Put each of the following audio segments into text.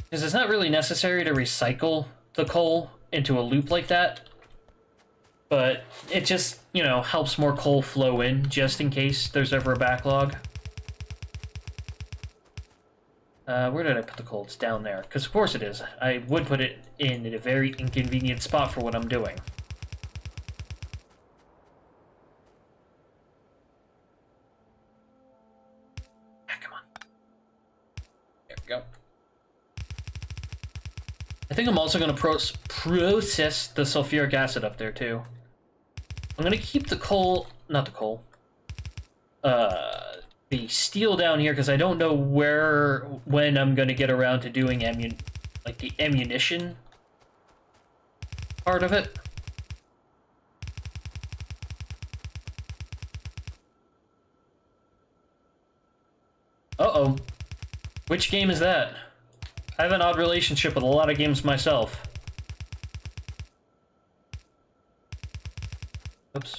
Because it's not really necessary to recycle the coal into a loop like that. But it just, you know, helps more coal flow in, just in case there's ever a backlog. Where did I put the coal? It's down there. Because of course it is. I would put it in a very inconvenient spot for what I'm doing. Come on. There we go. I think I'm also going to process the sulfuric acid up there, too. I'm going to keep the coal... Not the coal. The steel down here, because I don't know when I'm going to get around to doing the ammunition part of it. Uh-oh. Which game is that? I have an odd relationship with a lot of games myself. Oops.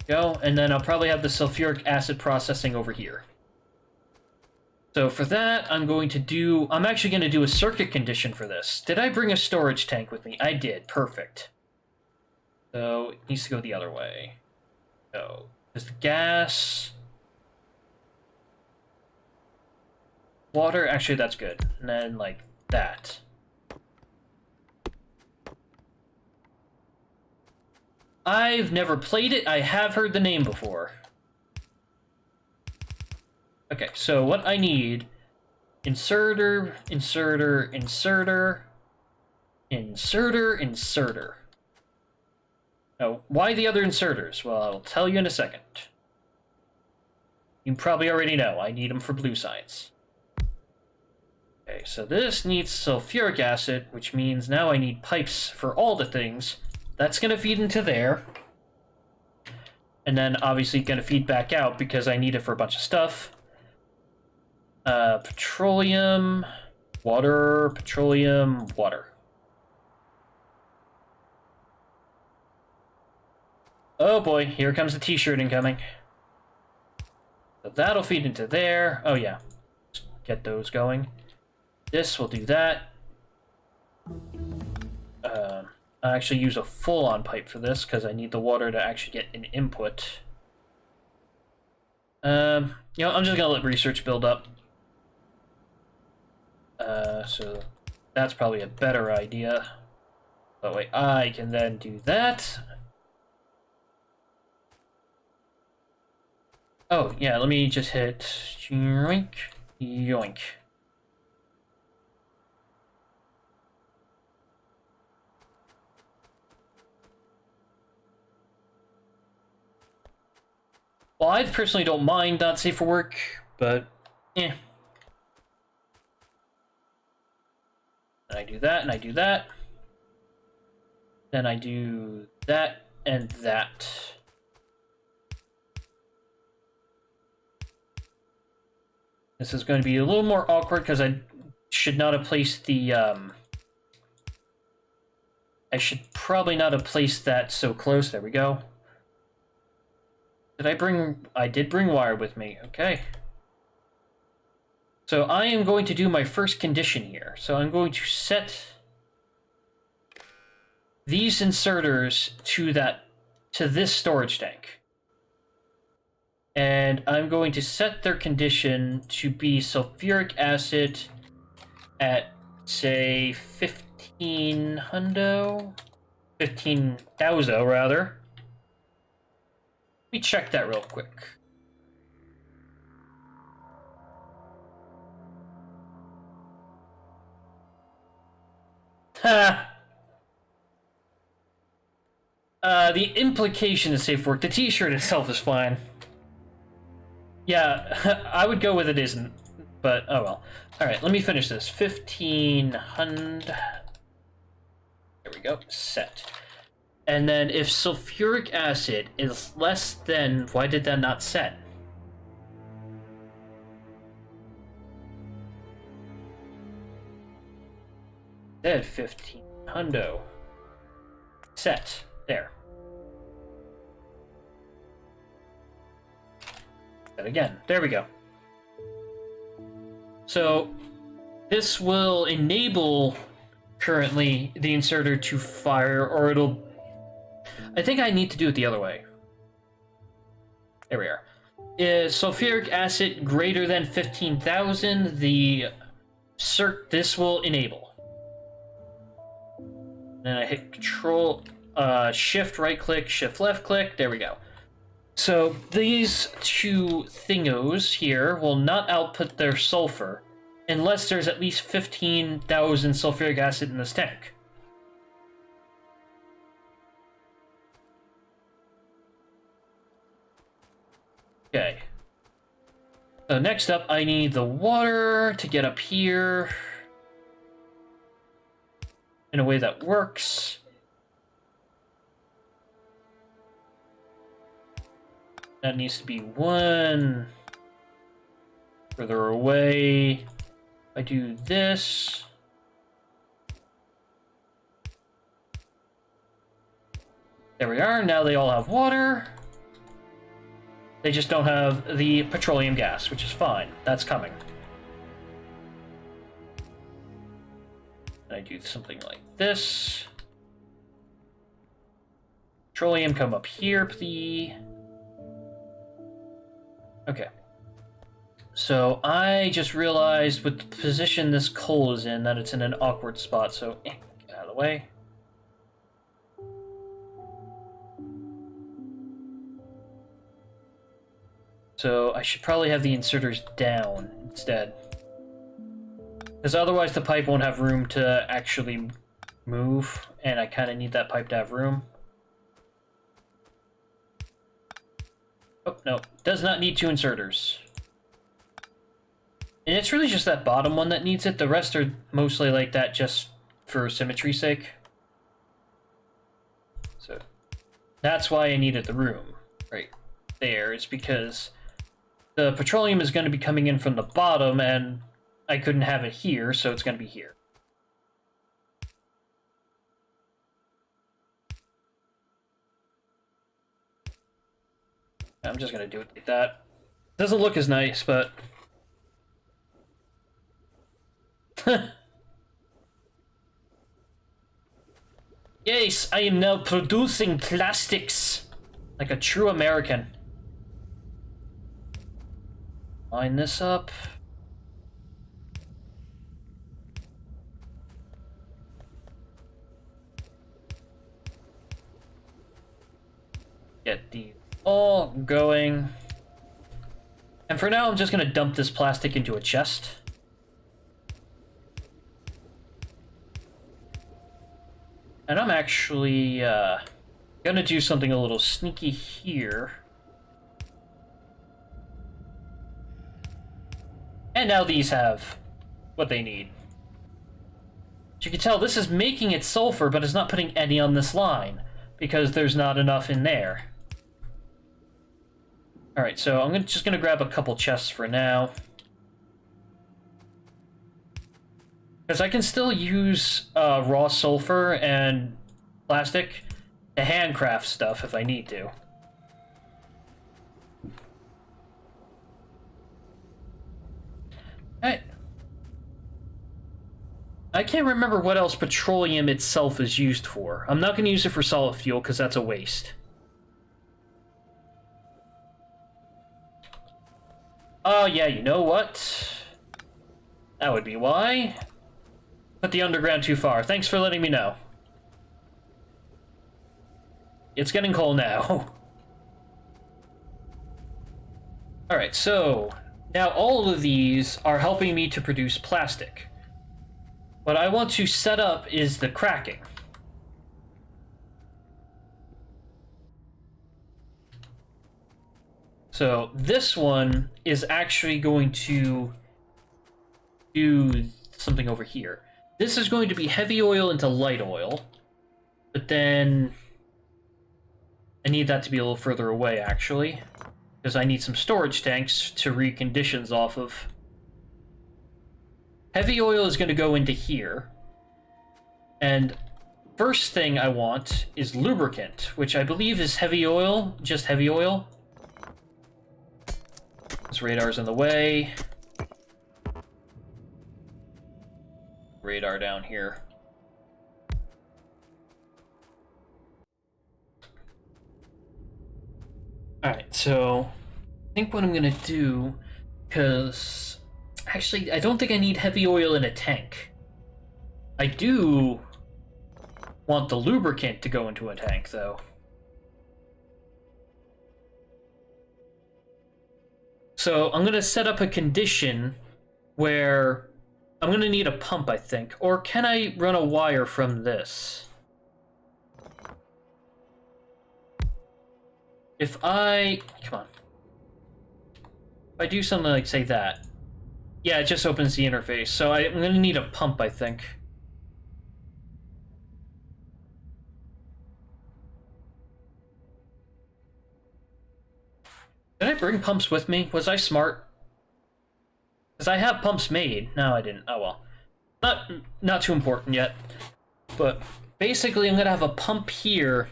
Go, and then I'll probably have the sulfuric acid processing over here. So for that, I'm actually going to do a circuit condition for this. Did I bring a storage tank with me? I did. Perfect. So it needs to go the other way. So there's the gas. Water, actually that's good. And then like that. I've never played it. I have heard the name before. Okay, so what I need... Inserter, inserter, inserter... Inserter, inserter. Oh, why the other inserters? Well, I'll tell you in a second. You probably already know. I need them for blue sites. Okay, so this needs sulfuric acid, which means now I need pipes for all the things. That's going to feed into there. And then obviously going to feed back out because I need it for a bunch of stuff. Petroleum, water, petroleum, water. Oh boy, here comes the t-shirt incoming. So that'll feed into there. Oh yeah, let's get those going. This will do that. I actually use a full-on pipe for this because I need the water to actually get an input. You know, I'm just gonna let research build up. So that's probably a better idea. That way I can then do that. Oh, yeah, let me just hit yoink, yoink. Well, I personally don't mind not safe for work, but eh. And I do that, and I do that. Then I do that and that. This is going to be a little more awkward because I should not have placed the, I should probably not have placed that so close. There we go. I did bring wire with me. Okay. So I am going to do my first condition here. So I'm going to set these inserters to this storage tank. And I'm going to set their condition to be sulfuric acid at, say, 15,000, rather. Let me check that real quick. Ha! The implication is safe work. The t-shirt itself is fine. Yeah, I would go with it isn't, but oh well. Alright, let me finish this. 1500. There we go. Set. And then if sulfuric acid is less than... Why did that not set? Dead 1500. Set. There. that again. There we go. So this will enable currently the inserter to fire, or it'll... I think I need to do it the other way. There we are. Is sulfuric acid greater than 15,000, this will enable. Then I hit Control, Shift right click, Shift left click, there we go. So these two thingos here will not output their sulfur unless there's at least 15,000 sulfuric acid in this tank. Okay. So next up, I need the water to get up here in a way that works. That needs to be one further away. I do this. There we are. Now they all have water. They just don't have the petroleum gas, which is fine. That's coming. And I do something like this. Petroleum, come up here, please. Okay. So I just realized with the position this coal is in that it's in an awkward spot, so get out of the way. So I should probably have the inserters down instead. Because otherwise the pipe won't have room to actually move, and I kind of need that pipe to have room. Oh, no. Does not need two inserters. And it's really just that bottom one that needs it. The rest are mostly like that just for symmetry's sake. So that's why I needed the room right there. It's because the petroleum is going to be coming in from the bottom, and I couldn't have it here, so it's going to be here. I'm just going to do it like that. Doesn't look as nice, but... Yes, I am now producing plastics like a true American. Line this up. Get these all going. And for now, I'm just going to dump this plastic into a chest. And I'm actually going to do something a little sneaky here. And now these have what they need. As you can tell, this is making it sulfur, but it's not putting any on this line, because there's not enough in there. Alright, so I'm just going to grab a couple chests for now. Because I can still use raw sulfur and plastic to handcraft stuff if I need to. I can't remember what else petroleum itself is used for. I'm not going to use it for solid fuel because that's a waste. Oh, yeah, you know what? That would be why. Put the underground too far. Thanks for letting me know. It's getting cold now. Alright, so now all of these are helping me to produce plastic. What I want to set up is the cracking. So this one is actually going to do something over here. This is going to be heavy oil into light oil, but then I need that to be a little further away, actually, because I need some storage tanks to read conditions off of. Heavy oil is going to go into here, and first thing I want is lubricant, which I believe is heavy oil, just heavy oil. This radar's in the way. Radar down here. Alright, so I think what I'm gonna do, because actually I don't think I need heavy oil in a tank. I do want the lubricant to go into a tank, though. So I'm gonna set up a condition where I'm gonna need a pump, I think. Or can I run a wire from this? If I... come on. If I do something like, say, that. Yeah, it just opens the interface. So I'm gonna need a pump, I think. Did I bring pumps with me? Was I smart? Because I have pumps made. No, I didn't. Oh well. Not too important yet. But basically I'm gonna have a pump here.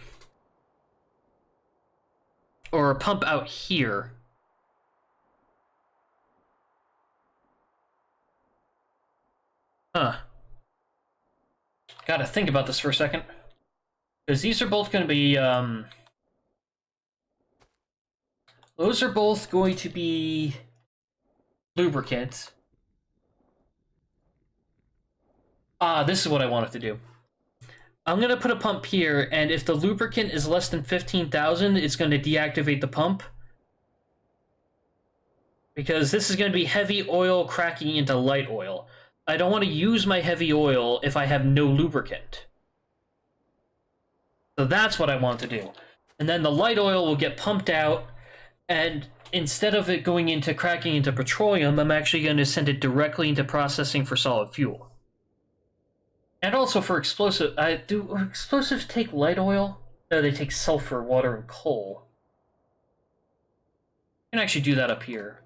Or a pump out here. Huh. Gotta think about this for a second. Because these are both gonna be, those are both going to be lubricant. Ah, this is what I wanted to do. I'm going to put a pump here, and if the lubricant is less than 15,000, it's going to deactivate the pump. Because this is going to be heavy oil cracking into light oil. I don't want to use my heavy oil if I have no lubricant. So that's what I want to do. And then the light oil will get pumped out, and instead of it going into cracking into petroleum, I'm actually going to send it directly into processing for solid fuel. And also for explosive, do explosives take light oil? No, they take sulfur, water, and coal. I can actually do that up here,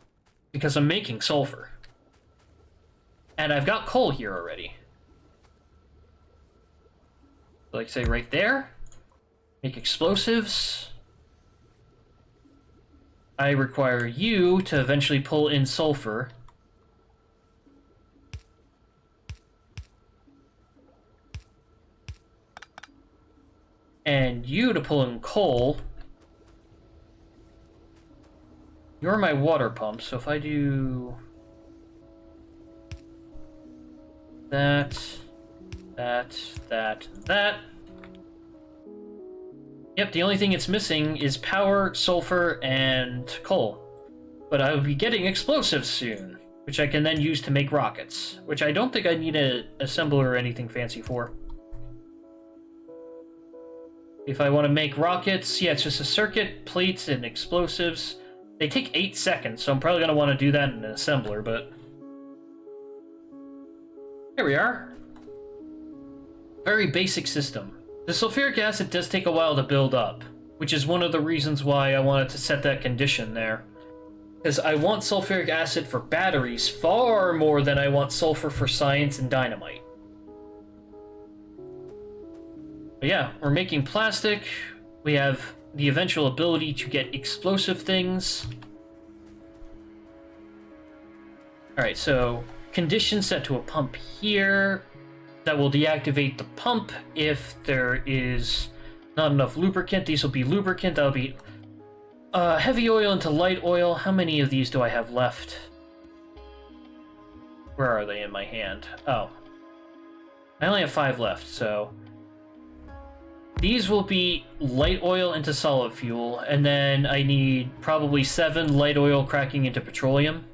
because I'm making sulfur. And I've got coal here already. Like, say, right there. Make explosives. I require you to eventually pull in sulfur. And you to pull in coal. You're my water pump, so if I do... that... Yep, the only thing it's missing is power, sulfur, and coal. But I will be getting explosives soon, which I can then use to make rockets, which I don't think I need an assembler or anything fancy for. If I want to make rockets, yeah, it's just a circuit, plates, and explosives. They take 8 seconds, so I'm probably going to want to do that in an assembler, but... here we are. Very basic system. The sulfuric acid does take a while to build up, which is one of the reasons why I wanted to set that condition there. Because I want sulfuric acid for batteries far more than I want sulfur for science and dynamite. But yeah, we're making plastic. We have the eventual ability to get explosive things. Alright, so condition set to a pump here. That will deactivate the pump if there is not enough lubricant. These will be lubricant. That'll be heavy oil into light oil. How many of these do I have left? Where are they in my hand? Oh. I only have 5 left, so... these will be light oil into solid fuel, and then I need probably 7 light oil cracking into petroleum.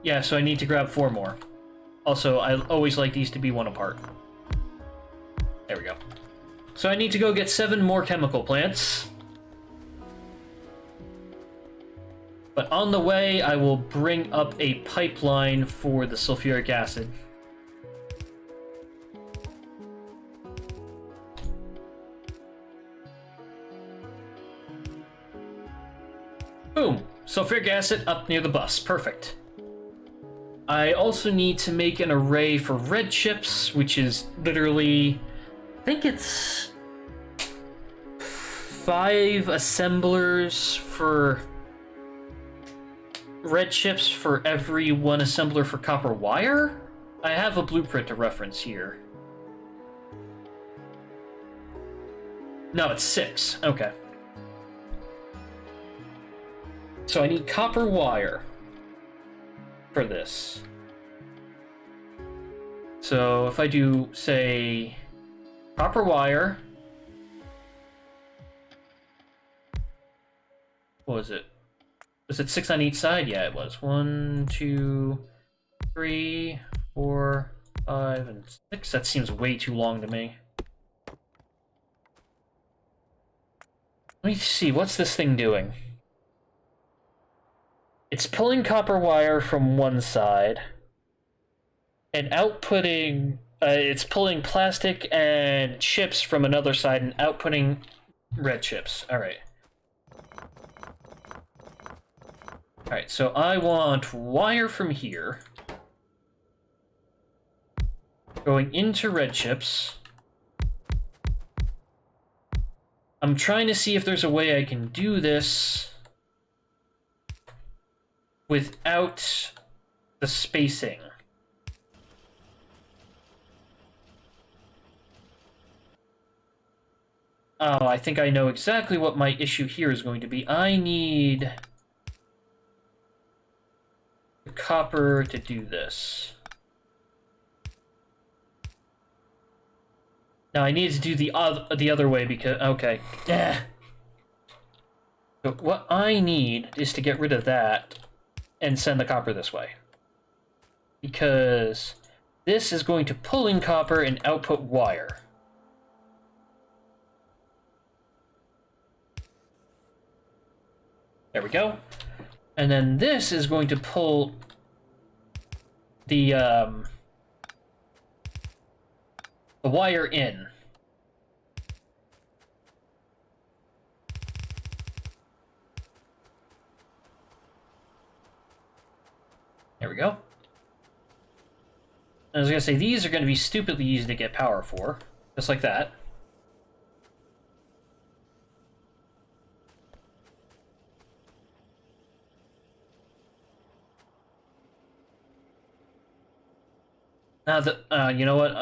Yeah, so I need to grab 4 more. Also, I always like these to be 1 apart. There we go. So I need to go get 7 more chemical plants. But on the way, I will bring up a pipeline for the sulfuric acid. Boom! Sulfuric acid up near the bus. Perfect. I also need to make an array for red chips, which is literally... I think it's... 5 assemblers for red chips for every 1 assembler for copper wire? I have a blueprint to reference here. No, it's 6. Okay. So I need copper wire for this. So if I do, say, copper wire... What was it? Was it 6 on each side? Yeah, it was. 1, 2, 3, 4, 5, and 6. That seems way too long to me. Let me see, what's this thing doing? It's pulling copper wire from one side and outputting... it's pulling plastic and chips from another side and outputting red chips. Alright. Alright, so I want wire from here going into red chips. I'm trying to see if there's a way I can do this without the spacing. Oh, I think I know exactly what my issue here is going to be. I need copper to do this. Now I need to do the other way because... Okay. So what I need is to get rid of that and send the copper this way. Because this is going to pull in copper and output wire. There we go. And then this is going to pull the wire in. There we go. I was going to say, these are going to be stupidly easy to get power for. Just like that. Now, you know what?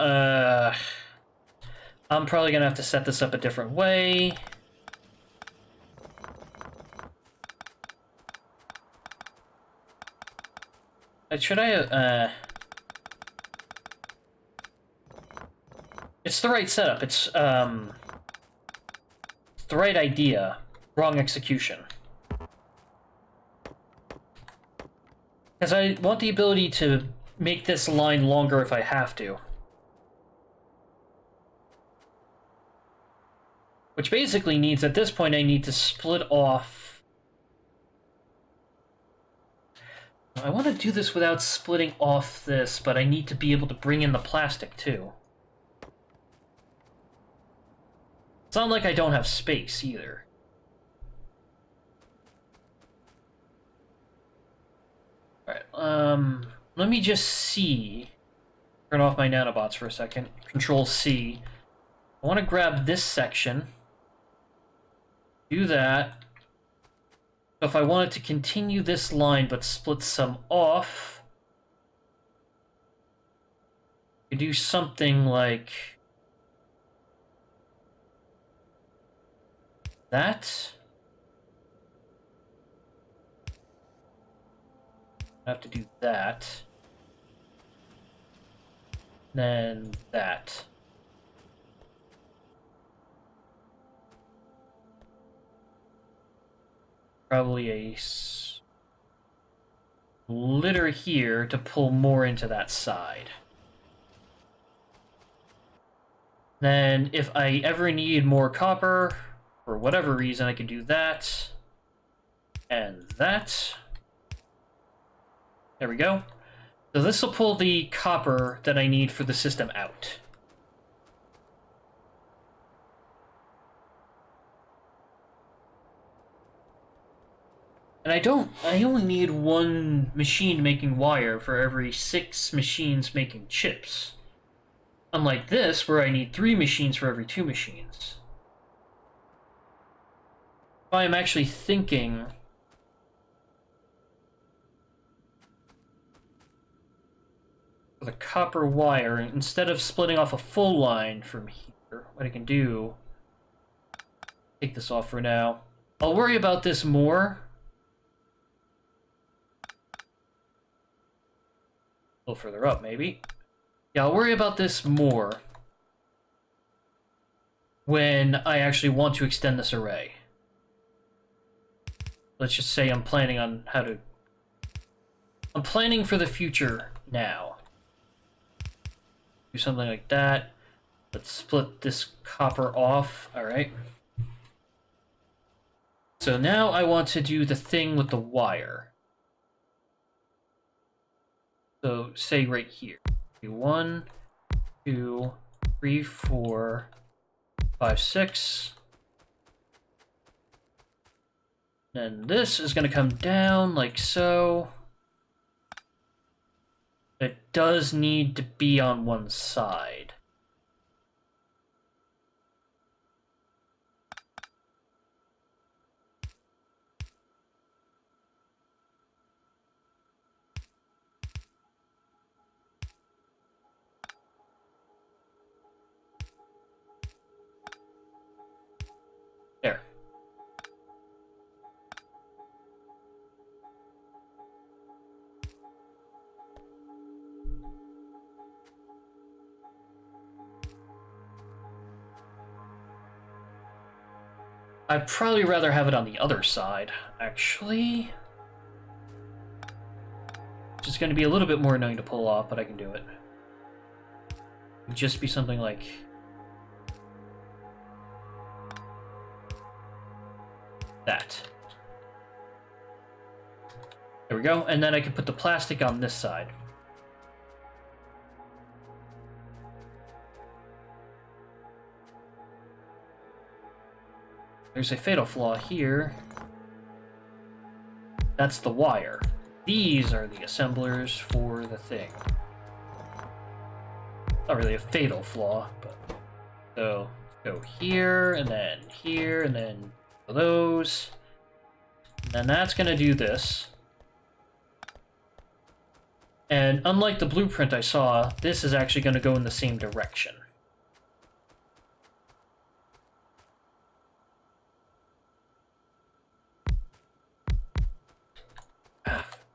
I'm probably going to have to set this up a different way. Should I, It's the right setup. It's the right idea. Wrong execution. Because I want the ability to make this line longer if I have to. Which basically means at this point I need to split off... I want to do this without splitting off this, but I need to be able to bring in the plastic too. It's not like I don't have space either. Alright, let me just see. Turn off my nanobots for a second. Control C. I want to grab this section. Do that. So if I wanted to continue this line but split some off, I could do something like that. I have to do that. Then that. Probably a splitter here to pull more into that side. Then if I ever need more copper, for whatever reason, I can do that. And that. There we go. So this will pull the copper that I need for the system out. And I only need 1 machine making wire for every 6 machines making chips. Unlike this, where I need 3 machines for every 2 machines. I am actually thinking for the copper wire, instead of splitting off a full line from here, what I can do, take this off for now. I'll worry about this more. A little further up, maybe. Yeah, I'll worry about this more when I actually want to extend this array. Let's just say I'm planning on how to... I'm planning for the future now. Do something like that. Let's split this copper off. Alright. So now I want to do the thing with the wire. So say right here. 1, 2, 3, 4, 5, 6. And this is going to come down like so. It does need to be on one side. There. I'd probably rather have it on the other side, actually. Which is going to be a little bit more annoying to pull off, but I can do it. It'd just be something like... that. There we go, and then I can put the plastic on this side. There's a fatal flaw here. That's the wire. These are the assemblers for the thing. Not really a fatal flaw, but... So, go here, and then those. And then that's going to do this. And unlike the blueprint I saw, this is actually going to go in the same direction.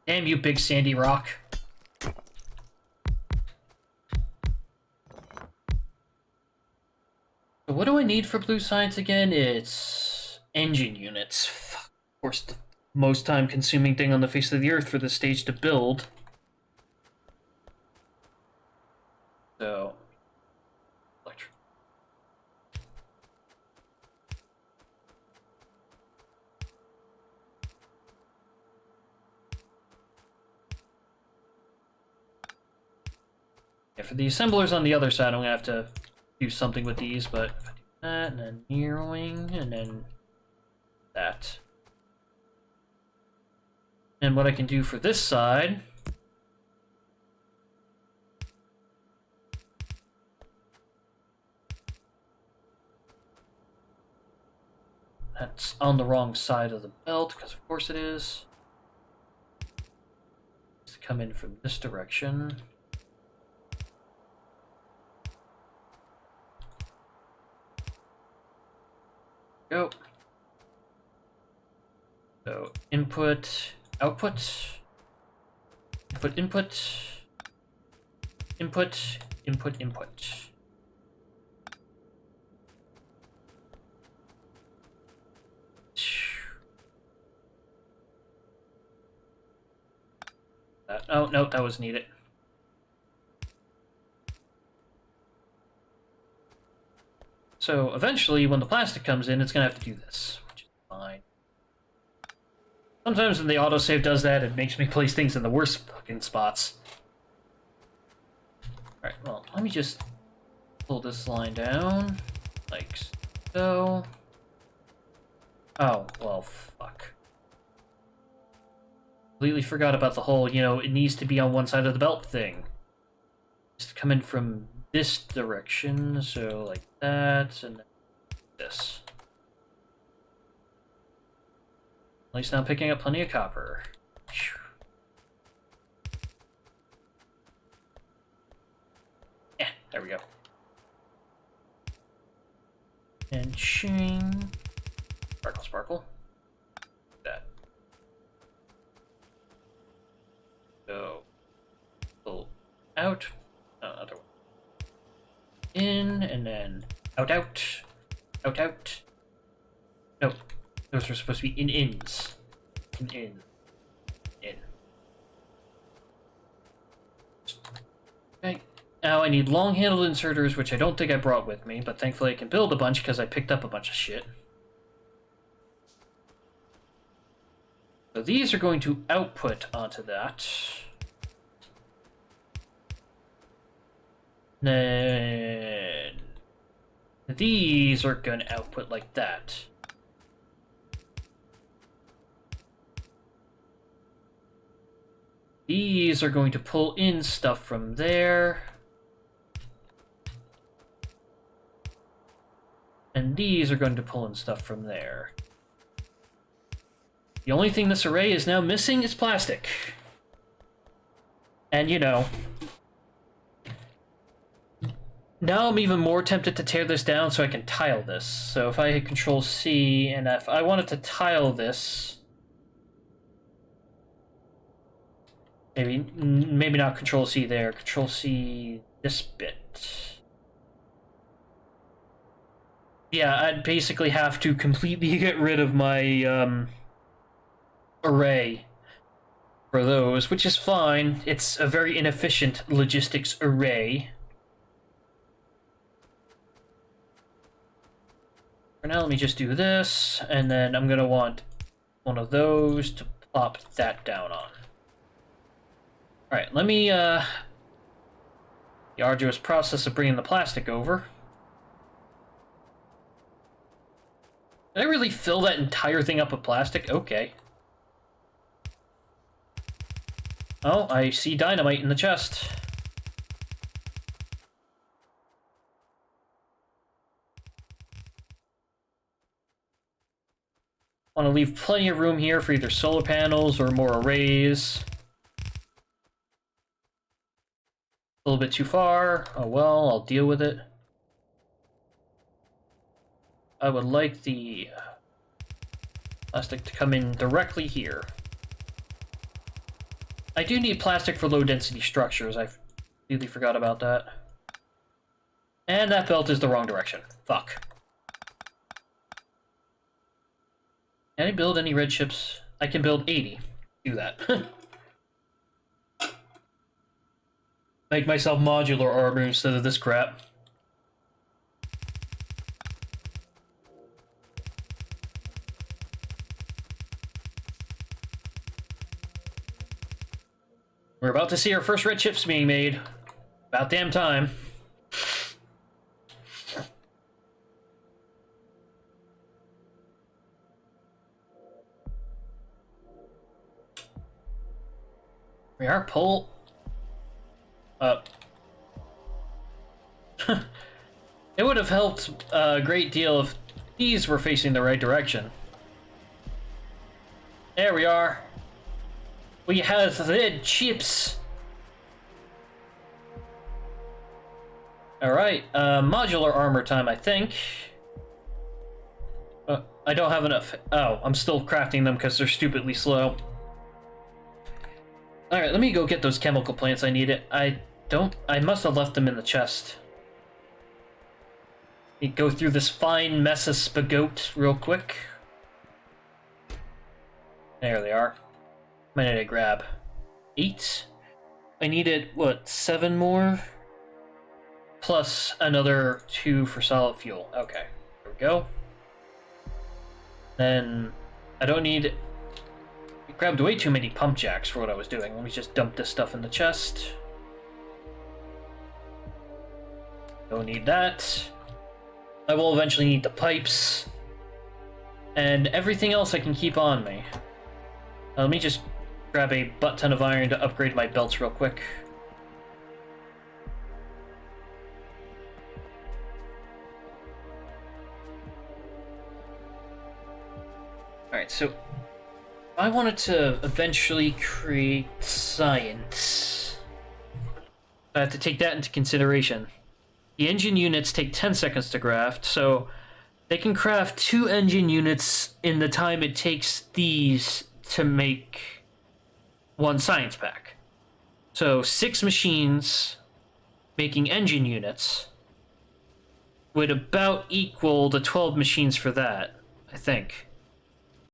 Damn you, big sandy rock. So what do I need for blue science again? It's engine units. Of course, the most time-consuming thing on the face of the earth for this stage to build. So... electric. Yeah, for the assemblers on the other side, I'm going to have to do something with these, but if I do that, and then narrowing, and then that. And what I can do for this side... That's on the wrong side of the belt, because of course it is. It's come in from this direction. Go. So input, output, input, input, input, input, input. Oh, no, that was needed. So eventually, when the plastic comes in, it's going to have to do this, which is fine. Sometimes when the autosave does that, it makes me place things in the worst fucking spots. Alright, well, let me just pull this line down, like so. Oh, well, fuck. Completely forgot about the whole, you know, it needs to be on one side of the belt thing. Just come in from this direction, so like that, and then this. At least now I'm picking up plenty of copper. Phew. Yeah, there we go. And shing. Sparkle, sparkle. That. So, pull out. Other one. In, and then out, out. Out, out. No, those are supposed to be ins. In. Okay. Now I need long-handled inserters, which I don't think I brought with me, but thankfully I can build a bunch because I picked up a bunch of shit. So these are going to output onto that. Then these are going to output like that. These are going to pull in stuff from there. And these are going to pull in stuff from there. The only thing this array is now missing is plastic. And, you know, now I'm even more tempted to tear this down so I can tile this. So if I hit Control-C, and if I wanted to tile this... Maybe not Control-C there, Control-C this bit. Yeah, I'd basically have to completely get rid of my, array for those, which is fine. It's a very inefficient logistics array. For now, let me just do this, and then I'm gonna want one of those to plop that down on. Alright, let me, the arduous process of bringing the plastic over. Did I really fill that entire thing up with plastic? Okay. Oh, I see dynamite in the chest. Want to leave plenty of room here for either solar panels or more arrays. A little bit too far. Oh well, I'll deal with it. I would like the plastic to come in directly here. I do need plastic for low-density structures. I completely forgot about that. And that belt is the wrong direction. Fuck. Can I build any red ships? I can build 80. Do that. Make myself modular armor instead of this crap. We're about to see our first red ships being made. About damn time. We are pull up. It would have helped a great deal if these were facing the right direction. There we are. We have red ships. Alright, modular armor time, I think. I don't have enough. Oh, I'm still crafting them because they're stupidly slow. Alright, let me go get those chemical plants I needed. I must have left them in the chest. Let me go through this fine mess of spagote real quick. There they are. I need to grab 8. I needed, what, 7 more? Plus another 2 for solid fuel. Okay, there we go. Then, I don't need... I grabbed way too many pump jacks for what I was doing. Let me just dump this stuff in the chest. Don't need that. I will eventually need the pipes. And everything else I can keep on me. Let me just grab a butt-ton of iron to upgrade my belts real quick. Alright, so I wanted to eventually create science, I have to take that into consideration. The engine units take 10 seconds to craft, so they can craft 2 engine units in the time it takes these to make 1 science pack. So 6 machines making engine units would about equal the 12 machines for that, I think.